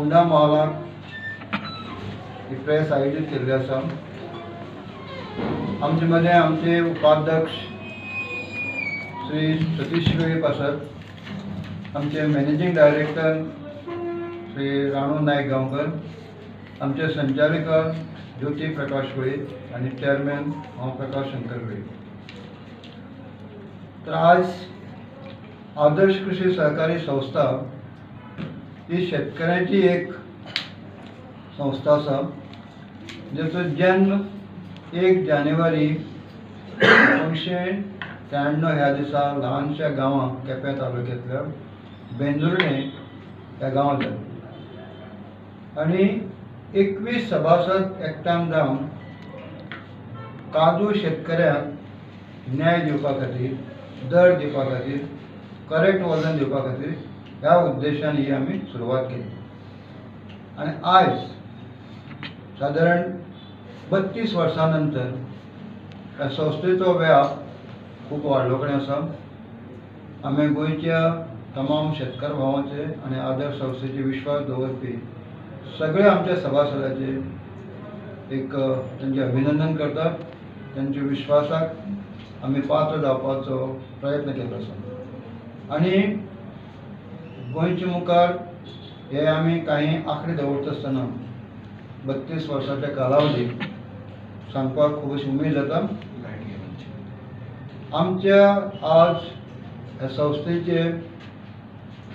फोंडा महालाक ही press आयोजित केल्ली आसा। आमचे मदें आमचे उपाध्यक्ष श्री सतीश वेळीप आसात, आमचे मॅनेजिंग डायरेक्टर श्री राणू नायक गांवकर, आमचे संचालिका ज्योती प्रकाश वेळीप आणि चेअरमॅन हांव प्रकाश शंकर वेळीप। तर आज आदर्श कृषी सहकारी संस्था ही शेतकऱ्याची एक संस्था आसा, जेचो जन्म 1 जानेवारी 1993 ह्या दिसा ल्हानशा गांवांत केपें तालुक्यांतल्या बेंजुर्णे ह्या गांवांत जालो आनी 21 सभासद एकठांय जावन काजू शेतकऱ्यांक न्याय दिवपा खातीर, दर दिवपा खातीर, करेक्ट वजन दिवपा खातीर ह्या उद्देशान ही आमी सुरवात केली। आनी आज साधारण 32 वर्सां नंतर ह्या संस्थेचो व्याप खूब वाडलो कडेन आसा। आमी गोंयच्या तमाम शेतकार भावांचे आनी आदर्श संस्थेचे विश्वास दवरपी सगळे आमच्या सभासदांचे एक तांचे अभिनंदन करतात। तांच्या विश्वासाक आमी पात्र जावपाचो प्रयत्न केलो आसा आनी गोंयचे मुखार हे आमी काही आंकडे दवरता आसतना 32 वर्सांच्या कालावधीक सांगपाक खूब अशी उमेद जाता। आमच्या आज ह्या संस्थेचे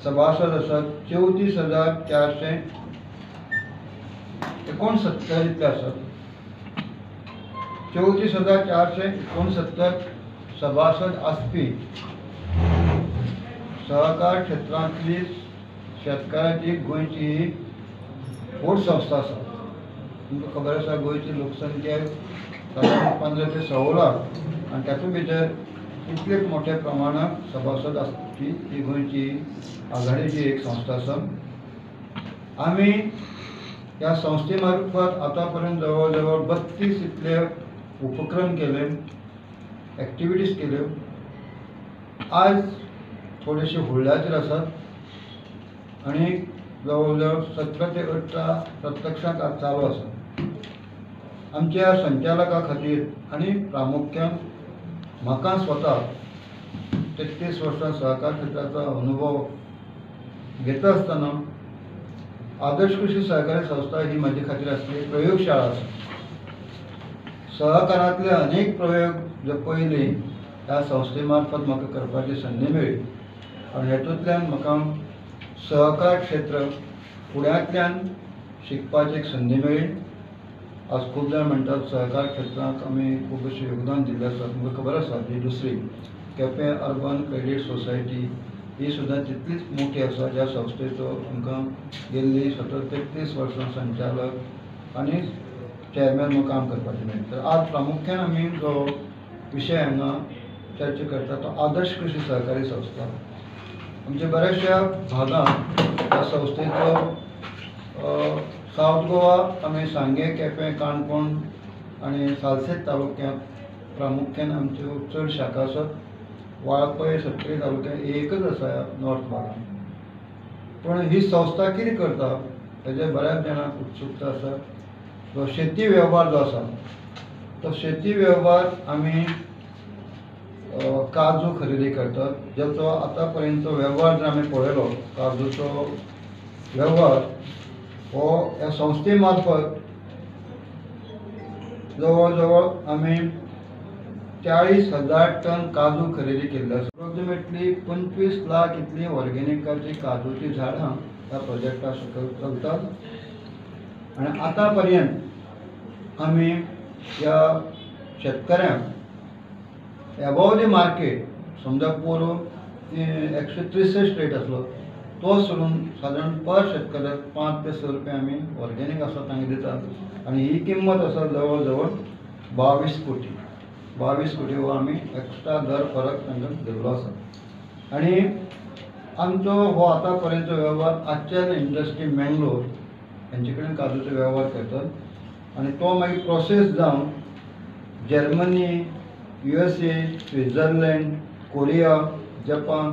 सभासद आसात 34,469 इतले आसात। 34,469 सभासद आसपी सहकार क्षेत्रांतली शेतकाराची गोंयची ही व्हड संस्था आसा। तुमकां खबर आसा गोंयची लोकसंख्या साधारण 15 ते 16 लाख आनी तातूंत भितर इतले मोठ्या प्रमाणात सभासद आसची ही गोंयची आघाडीची एक संस्था आसा। आमी ह्या संस्थे मार्फत आतां पर्यंत जवळ जवळ 32 इतले उपक्रम केले, एक्टिविटीज केल्यो। आज थोडेशे होल्डाचेर आसात आनी जवळ जवळ 17 ते 18 प्रत्यक्षांत आज चालू आसा। आमच्या संचालका खातीर आनी प्रामुख्यान म्हाका स्वता 33 वर्सां सहकार क्षेत्राचो अनुभव घेता आसतना आदर्श कृषी सहकारी संस्था ही म्हजे खातीर आसली प्रयोगशाळा आसा। सहकारांतले अनेक प्रयोग जे पयलीं ह्या संस्थे मार्फत म्हाका करपाची संदी मेळ्ळी आनी हेतूंतल्यान म्हाका सहकार क्षेत्र फुड्यांतल्यान शिकपाची एक संदी मेळ्ळी। आज खूब जाण म्हणटात सहकार क्षेत्रांत आमी खूब अशें योगदान दिल्लें आसा। तुमकां खबर आसा जी दुसरी केपें अर्बन क्रेडीट सोसायटी ही सुद्दां तितलीच मोठी आसा, ज्या संस्थेचो आमकां गेल्ली 33 वर्सां संचालक आनी चेअरमॅन म्हणून काम करपाचें मेळ्ळें। तर आज प्रामुख्यान आमी जो विशय हांगा चर्चा करता तो आदर्श कृषी सहकारी संस्था। आमच्या बऱ्याचशा भागांत ह्या संस्थेचो सावथ गोवा आमी सांगे, केपें, काणकोण आनी सालसेत तालुक्यांत प्रामुख्यान आमच्यो चड शाखा आसात। वाळपय, सत्तरी तालुक्यांत एकच आसा नॉर्थ भागांत। पूण ही संस्था कितें करता हेजे बऱ्याच जाणांक उत्सुकता आसा। तो शेती वेव्हार जो आसा तो शेती वेव्हार आमी काजू खरेदी करतात, जेचो आतां पर्यंतचो वेव्हार जर आमी पळयलो काजूचो वेव्हार हो ह्या संस्थे मार्फत जवळ जवळ आमी 40,000 टन काजू खरेदी केल्ले आसा। अप्रॉक्सिमेटली 25 लाख इतली ऑर्गेनिकाची काजूची झाडां ह्या प्रोजेक्टा सकयल चलतात आनी आतां पर्यंत आमी ह्या शेतकऱ्यांक एबाव दी मार्केट समजा पूर्व 163 रेट आसलो तो सोडून सादारण पर शेतकऱ्याक 5 ते 6 रुपया आमी ऑर्गेनीक आसा तांकां दितात आनी ही किंमत आसा जवळ जवळ 22 कोटी। 22 कोटी हो आमी एक्स्ट्रा दर फरक तांकां दिल्लो आसा। आनी आमचो हो आतां पर्यंतचो वेव्हार आच्चल इंडस्ट्री मेंगलोर हेंचे कडेन काजूचो वेव्हार करतात आनी तो मागीर प्रोसेस जावन Germany, USA, Switzerland, Korea, Japan,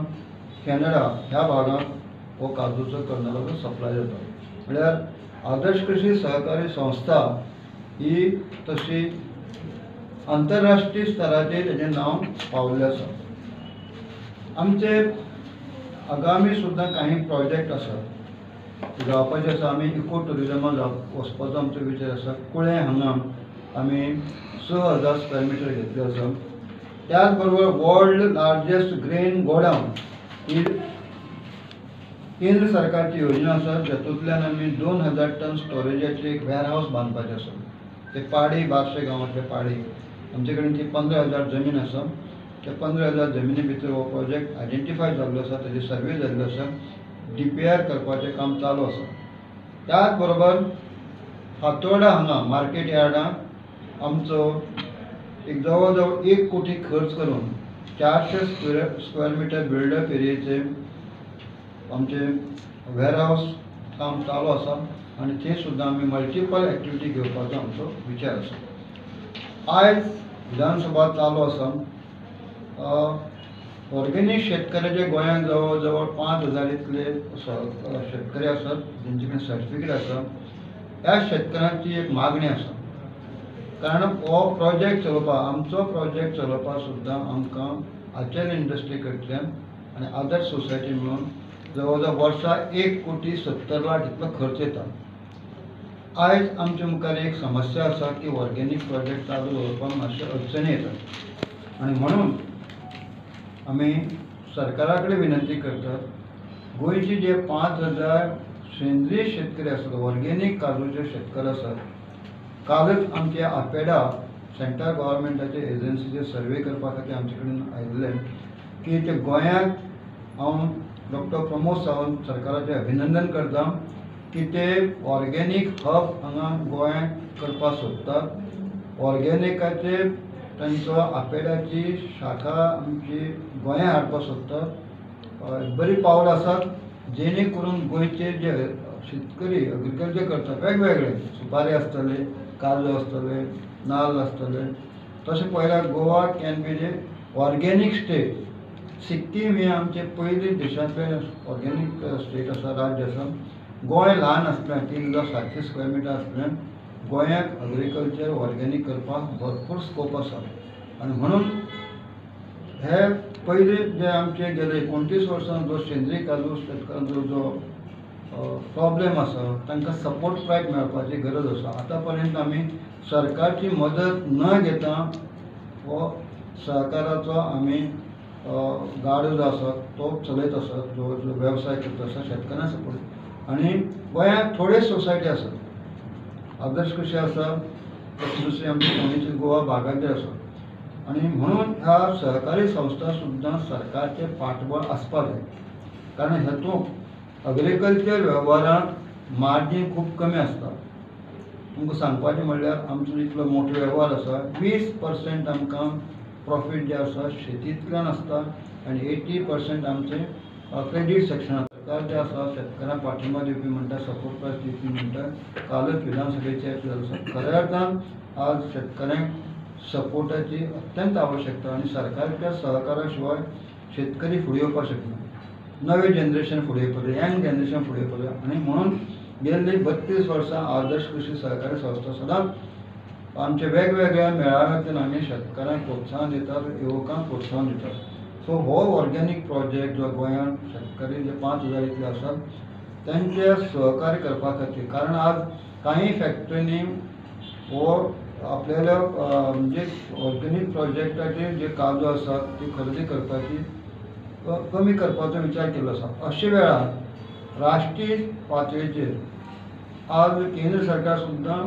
Canada ह्या भागांत हो काजूचो कर्नाटकाचो सप्लाय जाता। म्हळ्यार आदर्श कृषी सहकारी संस्था ही तशी आंतरराष्ट्रीय स्तराचेर तेजें नांव पावल्लें आसा. आमचे आगामी सुद्दां काही प्रोजेक्ट आसात जावपाचे आसा. आमी इको टुरिजमान वचपाचो आमचो विचार आसा. कुळ्ळे हांगा आमी 6,000 स्क्वेअर मिटर घेतले आसा. त्याच बरोबर वर्ल्ड लार्जेस्ट ग्रेन गोडाऊन ही केंद्र सरकारची योजना आसा, जातूंतल्यान आमी 2,000 टन स्टोरेजाचें एक वेअर हावस बांदपाचें आसा. ते पाडी बार्शे गांवांतले पाडी आमचे कडेन ती 15,000 जमीन आसा. त्या 15,000 जमिनी भितर हो प्रोजेक्ट आयडेंटिफाय जाल्लो आसा, तेजी सर्वे जाल्लो आसा. DPR करपाचें काम चालू आसा. त्याच बरोबर फातोर्डा हांगा मार्केट यार्डांत आमचो एक जवळ जवळ 1 कोटी खर्च करून 400 स्क्वेअर मिटर बिल्डअप एरियेचे आमचे वेअर हावस काम चालू आसा आनी थंय सुद्दां आमी मल्टिपल एक्टिविटी घेवपाचो आमचो विचार आसा. आयज विधानसभा चालू आसा. ऑर्गेनीक शेतकऱ्याचे गोंयांत जवळ जवळ 5,000 इतले शेतकरी आसात जेंचे कडेन सर्टिफिकेट आसा. ह्या शेतकऱ्यांची एक मागणी आसा, कारण हो प्रोजेक्ट चलोवपाक आमचो प्रोजेक्ट चलोवपाक सुद्दां आमकां आचेर इंडस्ट्री कडल्यान आनी आदर्श सोसायटी मेळून जवळ जवळ वर्सा 1,70,00,000 इतलो खर्च येता. आयज आमच्या मुखार एक समस्या आसा की ऑर्गेनीक प्रोजेक्ट चालू दवरपाक मातशे अडचणी येतात आनी म्हणून आमी सरकारा कडेन विनंती करतात, गोंयचे जे 5,000 सेंद्रीय शेतकरी आसात, ऑर्गेनीक काजूचे शेतकार आसात, कालच आमचे आपेडा सेंट्रल गव्हर्मेंटाचे एजन्सीचे सर्वे करपा खातीर आमचे कडेन आयिल्ले की ते गोंयांत हांव डॉक्टर प्रमोद सावंत सरकाराचे अभिनंदन करता की ते ऑर्गेनीक हब हांगा गोंयांत करपाक सोदतात. ऑर्गेनिकाचे तांचो आपेडाची शाखा आमची गोंयांत हाडपाक सोदतात. बरी पावल आसात जेणे करून गोंयचे जे शेतकरी एग्रीकल्चर करतात वेगवेगळे सुपारी आसतले, काजू आसतले, नाल्ल आसतले, तशें पळयल्यार Goa can be the organic state. Sikkim हे आमचे पयली देशांतले ऑर्गेनीक स्टेट आसा, राज्य आसा. गोंय ल्हान आसल्यान 3,700 स्क्वेअर मिटर आसल्यान गोंयांत एग्रीकल्चर ऑर्गेनीक करपाक भरपूर स्कोप आसा आनी म्हणून हे पयले जे आमचे गेले 29 वर्सां जो सेंद्रीय काजू शेतकारांचो जो प्रॉब्लेम आसा तांकां सपोर्ट प्रायस मेळपाची गरज आसा. आतां पर्यंत आमी सरकारची मदत न घेता हो सहकाराचो आमी गाडो जो आसा तो चलयत आसात, जो वेवसाय करता आसा शेतकारांक सपोर्ट. आनी गोंयांत थोडे सोसायटी आसात, आदर्श कृषी आसा, दुसरी आमची फोंडेची गोवा बागायती आसा आनी म्हणून ह्या सहकारी संस्था सुद्दां सरकारचे फाटबळ आसपाक जाय. कारण हेतूंत एग्रीकल्चर वेव्हारांत मार्जीन खूब कमी आसता. तुमकां सांगपाचें म्हणल्यार आमचो इतलो मोठो वेव्हार आसा, 20% आमकां प्रॉफीट जे आसा शेतींतल्यान आसता आनी 80% आमचें क्रेडीट सेक्शनांत. सरकार जे आसा शेतकारांक पाठिंबा दिवपी म्हणटा, सपोर्ट प्रायस दिवपी म्हणटा. कालच विधानसभेचेर आसा. खऱ्या अर्थान आज शेतकऱ्यांक सपोर्टाची अत्यंत आवश्यकता आनी सरकारच्या सहकारा शिवाय शेतकरी फुडें येवपाक शकना. नवे जनरेशन फुडें येतलें, यंग जनरेशन फुडें येतलें आनी म्हणून गेल्ली 32 वर्सां आदर्श कृषी सहकारी संस्था सदांच आमचे वेगवेगळ्या मेळाव्यांतल्यान आमी शेतकारांक प्रोत्साहन दितात, युवकांक प्रोत्साहन दितात. सो हो ऑर्गेनीक प्रोजेक्ट जो गोंयांत शेतकरी जे 5,000 इतले आसात तांचे सहकार्य करपा खातीर, कारण आज काही फॅक्टरींनी हो आपल्याला म्हणजे ऑर्गेनीक प्रोजेक्टाचे जे काजू आसात ती खरेदी करपाची कमी करपाचो विचार केल्लो आसा. अशे वेळार राष्ट्रीय पातळीचेर आज केंद्र सरकार सुद्दां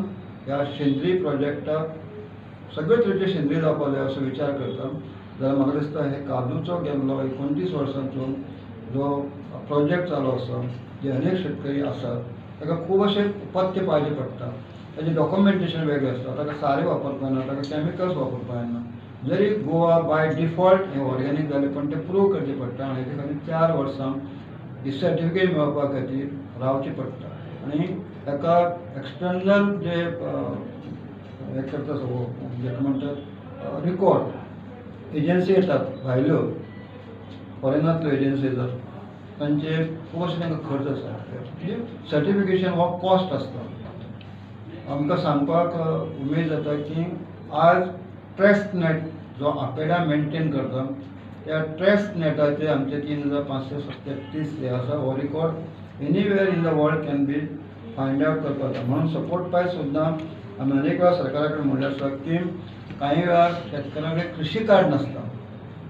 ह्या सेंद्रीय प्रोजेक्टाक सगळे तरेचे सेंद्रीय जावपाक जाय असो विचार करता. जाल्यार म्हाका दिसता हे काजूचो गेल्लो 29 वर्सांचो जो प्रोजेक्ट चालू आसा, जे अनेक शेतकरी आसात ताका खूब अशें पथ्य पाळचें पडटा. ताजें डॉक्युमेंटेशन वेगळें आसता, ताका सारें वापरपा येना, ताका कॅमिकल्स वापरपा येना. जरी गोवा बाय डिफॉल्ट हे ऑर्गेनीक जालें पण तें प्रूव करचें पडटा आनी हेजे खातीर 4 वर्सां ही सर्टिफिकेट मेळोवपा खातीर रावचें पडटा. आनी ताका एक्सटर्नल जे हे करता जेका म्हणटात रिकॉर्ड एजन्सी येतात भायल्यो, फॉरेनांतल्यो एजन्सी येतात, तांचे खूब अशें तांकां खर्च आसा म्हणजे सर्टिफिकेशन हो कॉस्ट आसता. आमकां सांगपाक उमेद जाता की आज ट्रेस्ट नेट जो आपेडा मेंटेन करता त्या ट्रेस्ट नेटाचे आमचे 3537 हे आसा. हो record anywhere in the world can be find out करपाक जाता. म्हणून सपोर्ट पाय सुद्दां आमी अनेक वेळा सरकारा कडेन म्हणलें आसा की काही वेळार शेतकऱ्यां कडेन कृषी कार्ड नासता,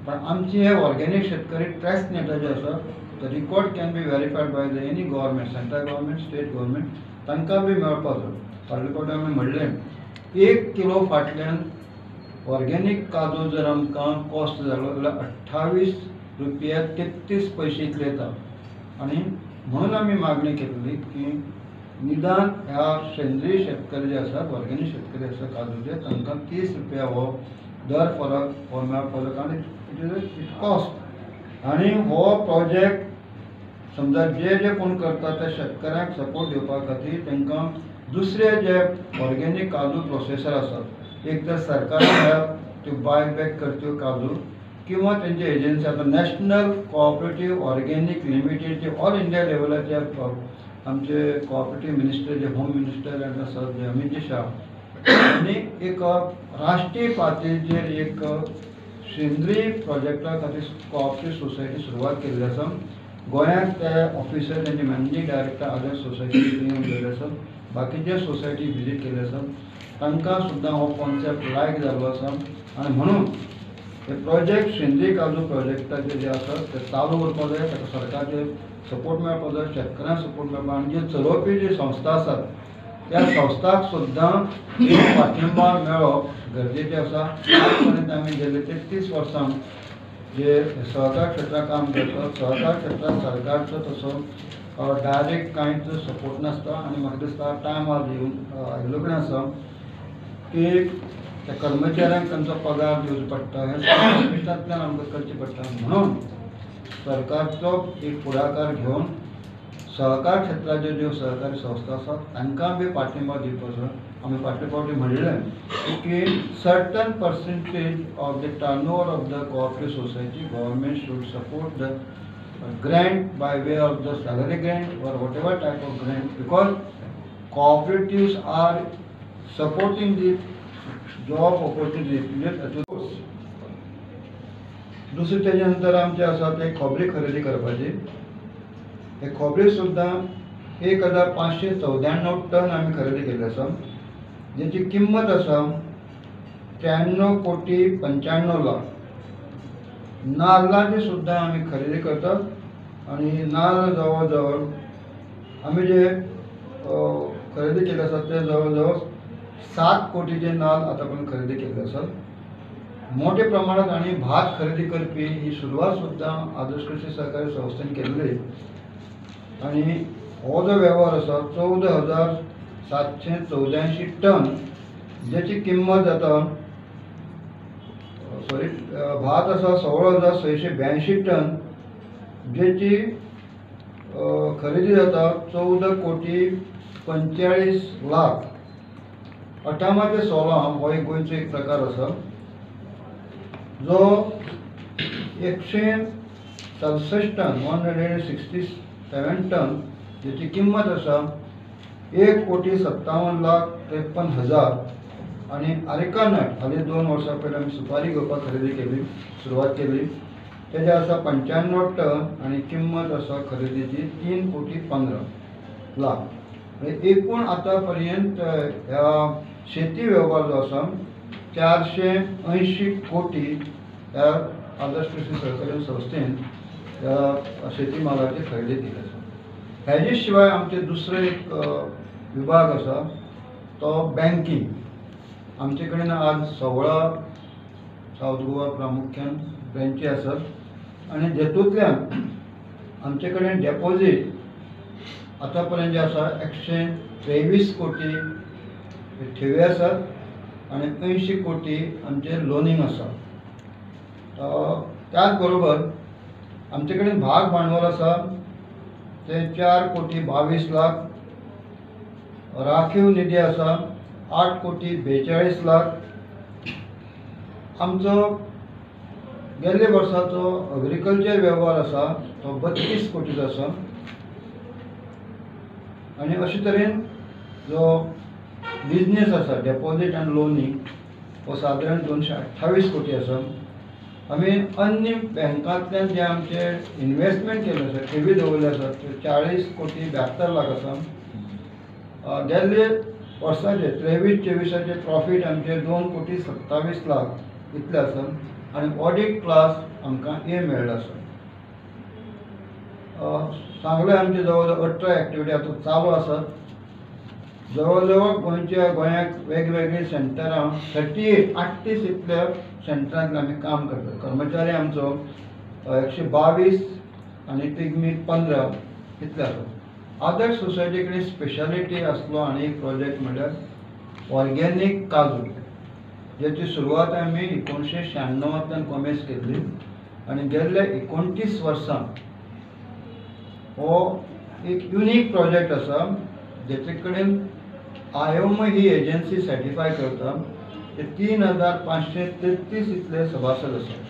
पण आमची हे ऑर्गेनीक शेतकरी ट्रेस्ट नेटा जे आसा the record can be verified by the any government, central government, state government, तांकां बी मेळपाक जाय. फाटल्या फावटी आमी म्हणलें 1 किलो फाटल्यान ऑर्गेनीक काजू जर आमकां कॉस्ट जालो जाल्यार 28 रुपया 33 पैसे इतले येता. आनी म्हणून आमी मागणी केल्ली की निदान ह्या सेंद्रीय शेतकरी जे आसात, ऑर्गेनीक शेतकरी आसा काजूचे, तांकां 30 रुपया हो दर फरक हो मेळपाक जाय. आनी इट कॉस्ट आनी हो प्रोजेक्ट समजा जे जे कोण करता ते शेतकऱ्यांक सपोर्ट दिवपा खातीर तांकां दुसरे जे ऑर्गेनीक काजू प्रोसेसर आसात, एक तर सरकारान त्यो बाय बॅक करच्यो काजू किंवा तेंचे एजन्सी आतां नॅशनल कोऑपरेटीव ऑर्गेनीक लिमिटेड जे ऑल इंडिया लेवलाचे आमचे कोऑपरेटीव मिनिस्टर जे होम मिनिस्टर आसात जे अमित जी शाह आनी एक राष्ट्रीय पातळीचेर एक सेंद्रीय प्रोजेक्टा खातीर कोऑपरेटीव सोसायटी सुरवात केल्ली आसा. गोंयांत ते ऑफिसर तेंचे मॅनेजींग डायरेक्टर अदर सोसायटी येवन गेले आसात, बाकीचे सोसायटी विजीट केले आसात. तांकां सुद्दां हो कॉन्सेप्ट लायक जाल्लो आसा आनी म्हणून हे प्रोजेक्ट सेंद्रीय काजू प्रोजेक्टाचे जे आसा ते चालू करपाक जाय. ताका सरकारचे सपोर्ट मेळपाक जाय, शेतकऱ्यांक सपोर्ट मेळपाक आनी जे चलोवपी जी संस्था आसात त्या संस्थांक सुद्दां पाठिंबा मेळप गरजेचें आसा. आज पर्यंत आमी गेले 33 वर्सां जे सहकार क्षेत्रांत काम करतात, सहकार क्षेत्रांत सरकारचो तसो डायरेक्ट कांयच सपोर्ट नासता. आनी म्हाका दिसता टायम आज येवन आयिल्लो कडेन आसा की त्या कर्मचाऱ्यांक तांचो पगार दिवचो पडटा, हें ऑफिसांतल्यान आमकां करचें पडटा. म्हणून सरकारचो एक फुडाकार घेवन सहकार क्षेत्राच्यो ज्यो सहकारी संस्था आसात तांकां बी पाठिंबा दिवपाचो. आमी फाटले फावटी म्हणलें की certain percentage of the turnover of the cooperative society government should support the grant by way of the salary grant or whatever type of grant, because cooperatives are supporting the job opportunities. दुसरे तेजे नंतर आमचे आसा ते खोबरी खरेदी करपाची. हे खोबरी सुद्दां 1594 टन आमी खरेदी केल्ले आसा, जेची किंमत आसा 93 कोटी 95 लाख. नाल्लाची सुद्दां आमी खरेदी करतात आनी नाल्ल जवळ जवळ आमी जे खरेदी केले आसात ते जवळ जवळ 7 कोटीचे नाल्ल आतां पर्यंत खरेदी केल्ले आसात. मोठ्या प्रमाणात आनी भात खरेदी करपी ही सुरवात सुद्दां आदर्श कृषी सहकारी संस्थेन केल्ली आनी हो जो वेव्हार आसा 14,784 टन, जेची किंमत जाता भात आसा 16,682 टन, जेची खरेदी जाता 14 कोटी 45 लाख. 18 ते 16 हो एक गोंयचो एक प्रकार आसा जो 167 टन 167 टन, जेची किंमत आसा 1 कोटी 57 लाख 53 हजार. आनी आरिकानट हालीं 2 वर्सां पयलीं आमी सुपारी घेवपाक खरेदी केली, सुरवात केली, तेजे आसा 95 टन आनी किंमत आसा खरेदीची 3 कोटी 15 लाख. एकूण आतां पर्यंत ह्या शेती वेव्हार जो आसा 480 कोटी ह्या आदर्श कृषी सहकारी संस्थेन ह्या शेती मालाची खरेदी केली आसा. हेजे शिवाय आमचे दुसरो एक विभाग आसा तो बँकींग. आमचे कडेन आज 16 सावथ गोवा प्रामुख्यान ब्रँची आसात आनी जेतूंतल्यान आमचे कडेन डेपॉझीट आतां पर्यंत जे आसा 123 कोटी ठेवी आसात आनी 80 कोटी आमचे लोनींग आसा. त्याच बरोबर आमचे कडेन भाग भांडवल आसा ते 4 कोटी 22 लाख. राखीव निधी आसा 8 कोटी 42 लाख. आमचो गेल्ले वर्साचो एग्रीकल्चर वेव्हार आसा तो 32 कोटीचो आसा आनी अशे तरेन जो बिजनेस आसा डेपॉझिट आनी लोनींग हो सादारण 228 कोटी आसा. आमी अन्य बँकांतल्यान जे आमचे इन्वेस्टमेंट केले आसा ठेवी दवरले आसात ते 40 कोटी 72 लाख आसा. गेल्ले वर्साचे 23-24 प्रॉफीट आमचे 2 कोटी 27 लाख इतले आसा आनी ऑडिट क्लास आमकां ए मेळ्ळो आसा. सांगले आमचे जवळ जवळ 18 एक्टिविटी आतां चालू आसात. जवळ जवळ गोंयांत वेगवेगळी सेंटरां 38 इतल्या सेंटरांतले आमी काम करतात. कर्मचारी आमचो 122 आनी पिगमी 15 इतले आसात. आदर्श सोसायटी कडेन स्पेशालिटी आसलो आनी एक प्रोजेक्ट म्हणल्यार ऑर्गेनीक काजू, जेची सुरवात आमी 1996तल्यान कॉमेर्स केल्ली आनी गेल्ले 29 वर्सां हो एक युनीक प्रोजेक्ट आसा जेचे कडेन आयोम ही एजन्सी सर्टिफाय करता. ते 3533 इतले सभासद आसात.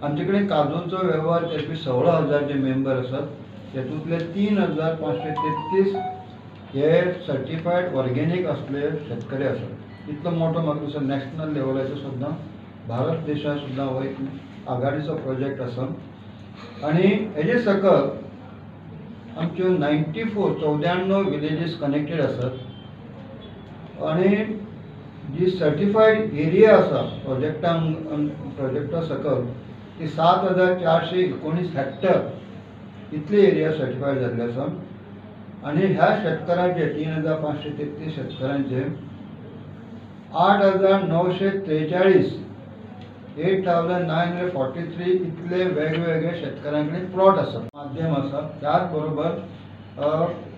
आमचे कडेन काजूचो वेव्हार करपी 16,000 जे मेंबर आसात तेतूंतले 3533 हे सर्टिफायड ऑर्गेनीक असले शेतकरी आसात. इतलो मोठो म्हाका दिसता नॅशनल लेवलाचेर सुद्दां भारत देशांत सुद्दां हो एक आघाडीचो प्रोजेक्ट आसा. आनी हेजे सकल आमच्यो 94 विलेजीस कनेक्टेड आसात आनी जी सर्टिफायड एरिया आसा प्रोजेक्टा सकल ती 7,419 हेक्टर इतली एरिया सर्टिफायड जाल्ली आसा. आनी ह्या शेतकारांचे 3,533 शेतकारांचे 8,943 8,943 इतले वेगवेगळे शेतकारां कडेन प्लॉट आसा, माध्यम आसा. त्याच बरोबर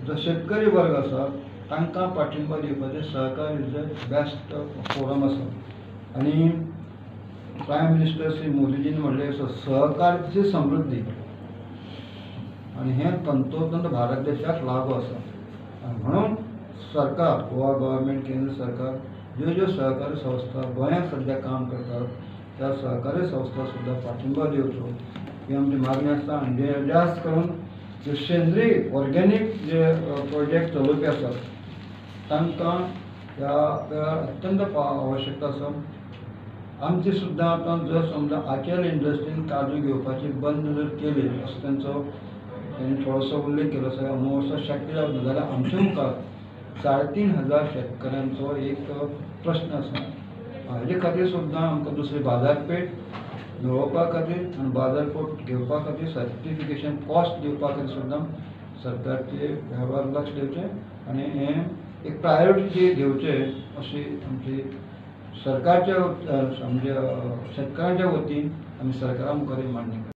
जो शेतकरी वर्ग आसा तांकां पाठिंबा दिवपाचें सहकार इज द बेस्ट फोरम आसा. आनी प्रायम मिनिस्टर श्री मोदीजीन म्हणले सहकारची समृद्धी आनी हें तंतोतंत भारत देशाक लागू आसा. म्हणून सरकार गोवा गव्हर्मेंट, केंद्र सरकार ज्यो सहकारी संस्था गोंयांत सध्या काम करतात त्या सहकारी संस्था सुद्दां पाठिंबा दिवचो ही आमची मागणी आसा. आनी जास्त करून जे सेंद्रीय ऑर्गेनीक जे प्रोजेक्ट चलोवपी आसात तांकां ह्या वेळार अत्यंत आवश्यकता आसा. आमची सुद्दां आतां जर समजा आचल इंडस्ट्रीन काजू घेवपाची बंद जर केली असो तेंनी थोडोसो उल्लेख केलो आसा, अमूं वर्सा शक्य जावना जाल्यार आमच्या मुखार 3,500 शेतकऱ्यांचो एक प्रश्न आसा. हेजे खातीर सुद्दां आमकां दुसरी बाजारपेठ मेळोवपा खातीर आनी बाजारपेठ घेवपा खातीर सर्टिफिकेशन कॉस्ट दिवपा खातीर सुद्दां सरकारचे वेव्हार लक्ष दिवचें आनी हें एक प्रायोरिटी घेवचे अशी आमची सरकारच्या म्हणजे शेतकारांच्या वतीन आमी सरकारा मुखार मागणी करता.